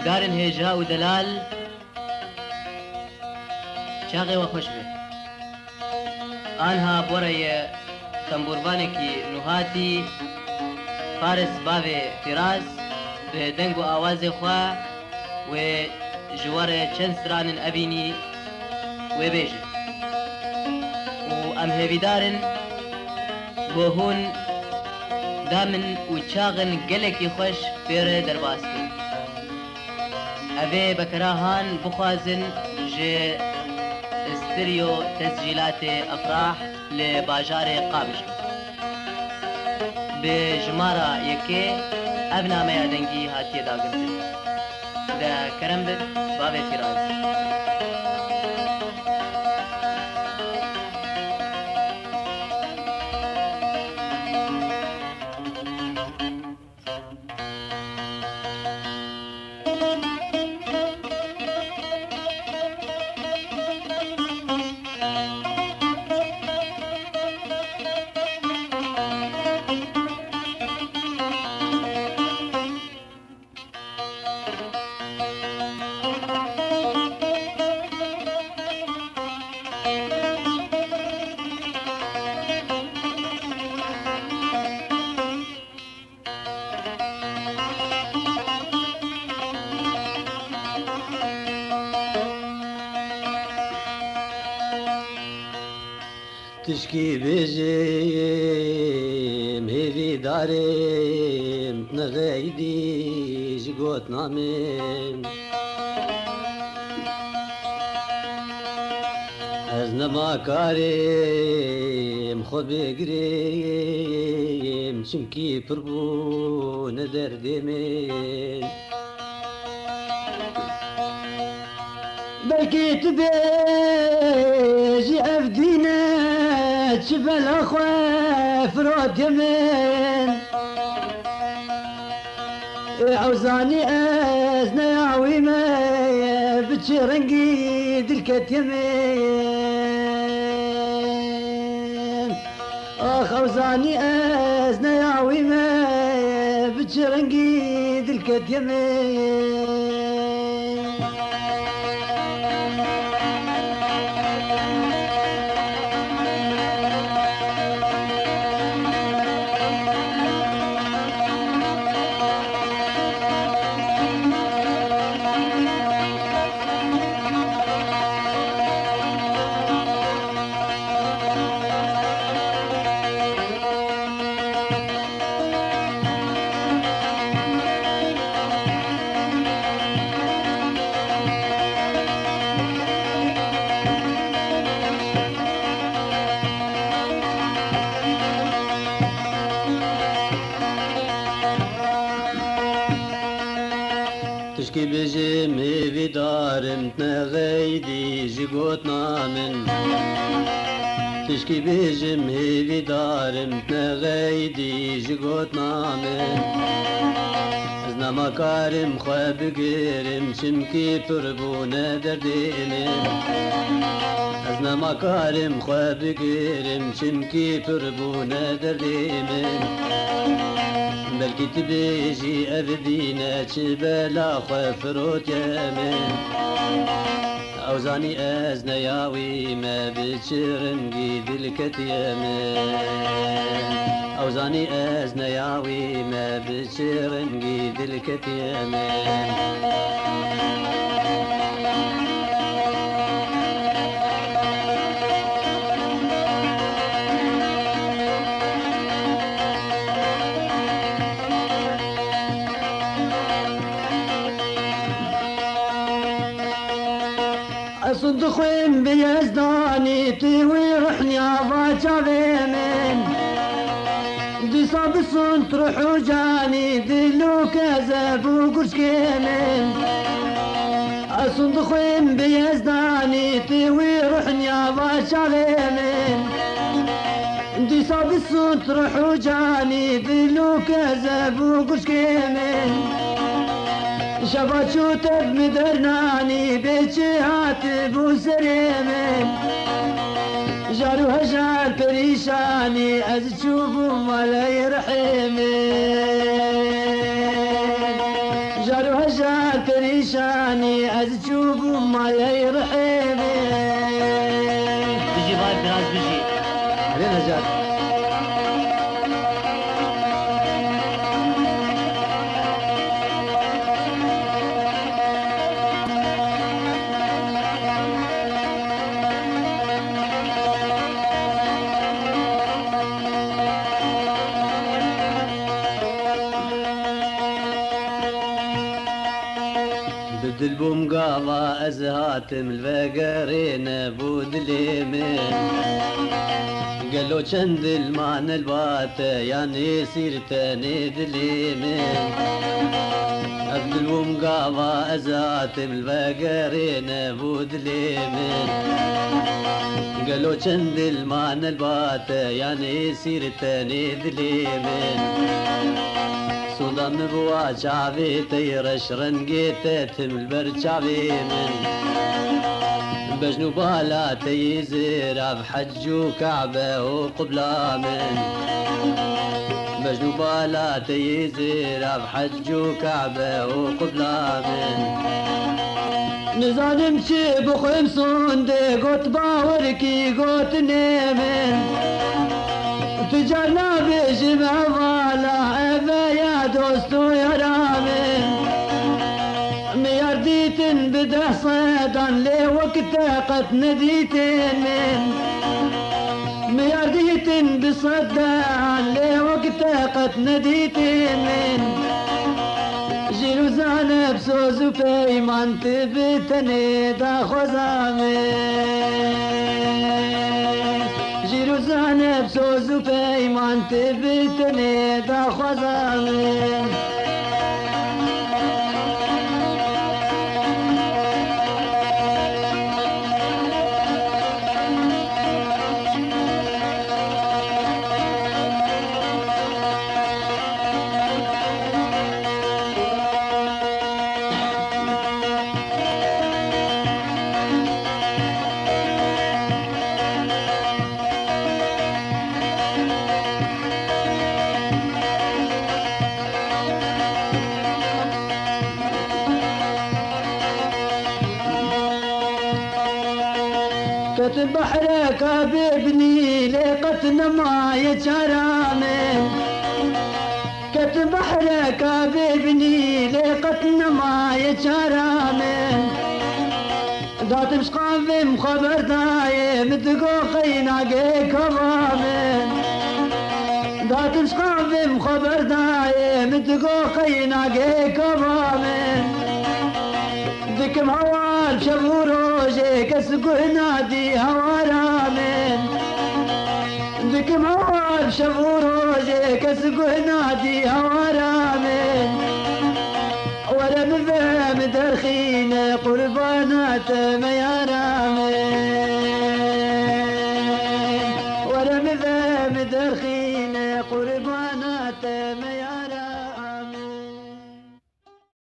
دارن هێژا و دەلال چاغێوە خۆش بێ ئانها بۆرەیە تەمبوربانێکی نوهاتی فارس باوێ فیراز بێ دەنگ و ئاوازێ خوا وێ ژوەرە چەند سرانن ئەبینی وێ بێژێ و ئەم هێویدارن بۆ هون دامن و چاغن گەلێکی خۆش فێرە دەرباسکن ئەvê بەکەراهان بخوازن ژێ استریۆ تەسجیلاتê ئەفراح لێ باژارê قابش بێ ژمارە یەکێ ئەv nameya dengî hatiye dagirtin de kerem bin bavê Fîraz تشکی بێژێم هێوی دارێم نەغەیدیش گۆت نامێن ئەز نەماکارێم خۆ بێگرێم چونکی پڕبوو نەدەردێمێن بەلکی تو بێژی ئەف دینە چ بەلاخوا فرۆتێ من ئەوزانی ئەس نەیاویمە بچی ڕەنگی دلکەتێ من ئاخ ئەوزانی ئەس نەیاویمە بچی ڕەنگی دلکەتێ من تشکی بێژێم هێوی دارم نەغەیدیژی گۆت نامن تشکی بێژم هێوی دارم نەغەیدیژی گۆت نامن ئەز نەماکارم خوا بگێرم چمکی پڕبوونە دەردێ من ئەز نەماکارم خوا بگێرم چمکی پڕبوونە دەردێ من بەلکی تو بێژی ئەv دینە چ بەلاخوا فرۆتێ من ئەوزانی ئەس نەیاویمە بچ ڕەنگی دلکەتێ من ئەوزانی ئەس نەیاویمە بچ ڕەنگی دلکەتێ من صدقين بيزداني تيوي رحني عفاجابي من دي صاب الصنت روحو جاني دلو كذب وقرشكي من صدقين بيزداني تيوي رحني عفاجابي من دي صاب الصنت روحو جاني دلو كذب وقرشكي من شفت شوتب مدرناني بيتشي هاتب وسريمن جارو هجار بريشاني از تشوفهم ولا يرحمن جارو هجار بريشاني بدل بومقاضى أزهاتم الفقرين بود اليمين قالوا چند المان البات يعني سيرتني دليمين بدل بومقاضى أزهاتم الفقرين بود اليمين قالوا چند المان البات يعني سيرتني دليمين سودان بوا شعبي تيرش رنقيت تمل برشعبي من بجنو بالا تيزير بحج وكعبة وقبلة من بجنو بالا تيزير بحج وكعبة وقبلة من نزانم شي بخمسون دي قوت باوركي قوت نيمن تجارنا بجمع بالا يا دوستو يا رامن ميارديتن بده صيدان لي وقت قد نديتن من ميارديتن بصدان لي وقت قد نديتن من جيلو زانب سوزو بيمان تبتني دا خزامن جيلو زانب سوزو بيمان تبتني دا خزامن كتب بحرك بابني لقتنا ما يجرامن كتب بحرك بابني لقتنا ما يجرامن دات مشقام مخبر دايم تقو خينا كرامن دات مشقام مخبر دايم تقو خينا كرامن ذكم هوار شبوروجي كسقو نادي هوارامن ذكم هوار شبوروجي كسقو نادي هوارامن ورا مفهم درخين قربانات ميارامن ورا مفهم درخين قربانات ميارامن